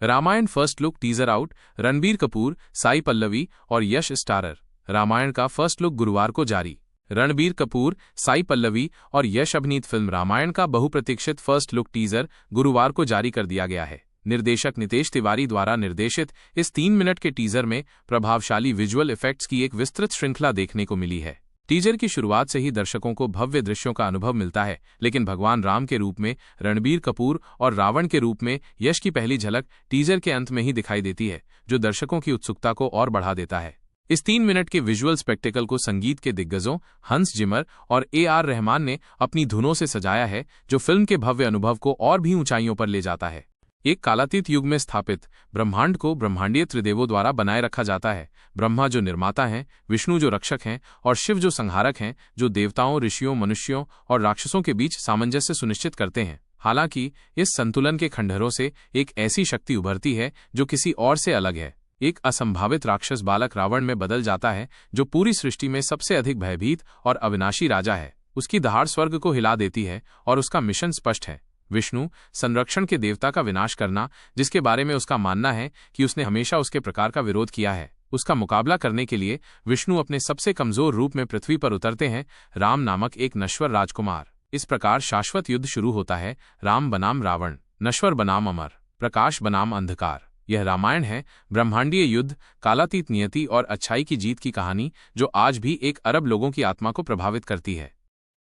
Ramayan first look teaser out. Ranbir Kapoor, Sai Pallavi और Yash starrer. Ramayan का first look गुरुवार को जारी। रणबीर कपूर, साई पल्लवी और यश अभिनीत फिल्म रामायण का बहुप्रतीक्षित फर्स्ट लुक टीजर गुरुवार को जारी कर दिया गया है। निर्देशक नितेश तिवारी द्वारा निर्देशित इस 3 मिनट के टीजर में प्रभावशाली विजुअल इफेक्ट्स की एक विस्तृत श्रृंखला देखने को मिली है। टीजर की शुरुआत से ही दर्शकों को भव्य दृश्यों का अनुभव मिलता है, लेकिन भगवान राम के रूप में रणबीर कपूर और रावण के रूप में यश की पहली झलक टीजर के अंत में ही दिखाई देती है, जो दर्शकों की उत्सुकता को और बढ़ा देता है। इस 3 मिनट के विजुअल स्पेक्टेकल को संगीत के दिग्गजों हंस जिमर और AR रहमान ने अपनी धुनों से सजाया है, जो फिल्म के भव्य अनुभव को और भी ऊंचाइयों पर ले जाता है। एक कालातीत युग में स्थापित ब्रह्मांड को ब्रह्मांडीय त्रिदेवों द्वारा बनाए रखा जाता है। ब्रह्मा जो निर्माता हैं, विष्णु जो रक्षक हैं और शिव जो संहारक हैं, जो देवताओं, ऋषियों, मनुष्यों और राक्षसों के बीच सामंजस्य सुनिश्चित करते हैं। हालांकि इस संतुलन के खंडहरों से एक ऐसी शक्ति उभरती है जो किसी और से अलग है। एक असंभावित राक्षस बालक रावण में बदल जाता है, जो पूरी सृष्टि में सबसे अधिक भयभीत और अविनाशी राजा है। उसकी दहाड़ स्वर्ग को हिला देती है और उसका मिशन स्पष्ट है। विष्णु, संरक्षण के देवता का विनाश करना, जिसके बारे में उसका मानना है कि उसने हमेशा उसके प्रकार का विरोध किया है। उसका मुकाबला करने के लिए विष्णु अपने सबसे कमजोर रूप में पृथ्वी पर उतरते हैं, राम नामक एक नश्वर राजकुमार। इस प्रकार शाश्वत युद्ध शुरू होता है। राम बनाम रावण, नश्वर बनाम अमर, प्रकाश बनाम अंधकार। यह रामायण है, ब्रह्मांडीय युद्ध, कालातीत नियति और अच्छाई की जीत की कहानी, जो आज भी 1 अरब लोगों की आत्मा को प्रभावित करती है।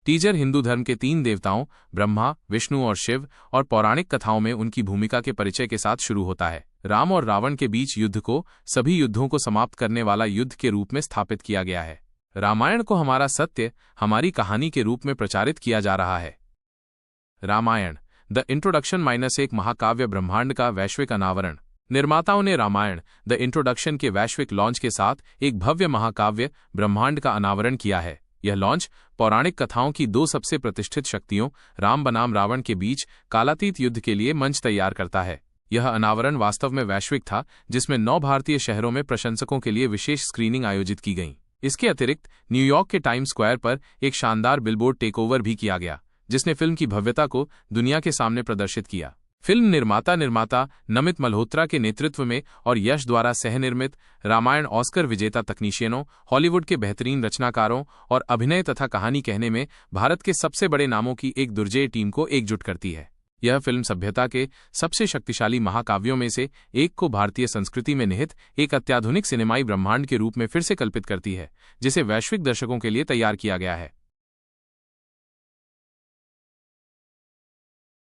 टीजर हिंदू धर्म के 3 देवताओं ब्रह्मा, विष्णु और शिव और पौराणिक कथाओं में उनकी भूमिका के परिचय के साथ शुरू होता है। राम और रावण के बीच युद्ध को सभी युद्धों को समाप्त करने वाला युद्ध के रूप में स्थापित किया गया है। रामायण को हमारा सत्य, हमारी कहानी के रूप में प्रचारित किया जा रहा है। रामायण द इंट्रोडक्शन -1 महाकाव्य ब्रह्मांड का वैश्विक अनावरण। निर्माताओं ने रामायण द इंट्रोडक्शन के वैश्विक लॉन्च के साथ एक भव्य महाकाव्य ब्रह्मांड का अनावरण किया है। यह लॉन्च पौराणिक कथाओं की 2 सबसे प्रतिष्ठित शक्तियों राम बनाम रावण के बीच कालातीत युद्ध के लिए मंच तैयार करता है। यह अनावरण वास्तव में वैश्विक था, जिसमें 9 भारतीय शहरों में प्रशंसकों के लिए विशेष स्क्रीनिंग आयोजित की गई। इसके अतिरिक्त न्यूयॉर्क के टाइम्स स्क्वायर पर एक शानदार बिलबोर्ड टेकओवर भी किया गया, जिसने फिल्म की भव्यता को दुनिया के सामने प्रदर्शित किया। फिल्म निर्माता नमित मल्होत्रा के नेतृत्व में और यश द्वारा सह-निर्मित रामायण ऑस्कर विजेता तकनीशियनों, हॉलीवुड के बेहतरीन रचनाकारों और अभिनय तथा कहानी कहने में भारत के सबसे बड़े नामों की एक दुर्जेय टीम को एकजुट करती है। यह फिल्म सभ्यता के सबसे शक्तिशाली महाकाव्यों में से एक को भारतीय संस्कृति में निहित एक अत्याधुनिक सिनेमाई ब्रह्मांड के रूप में फिर से कल्पित करती है, जिसे वैश्विक दर्शकों के लिए तैयार किया गया है।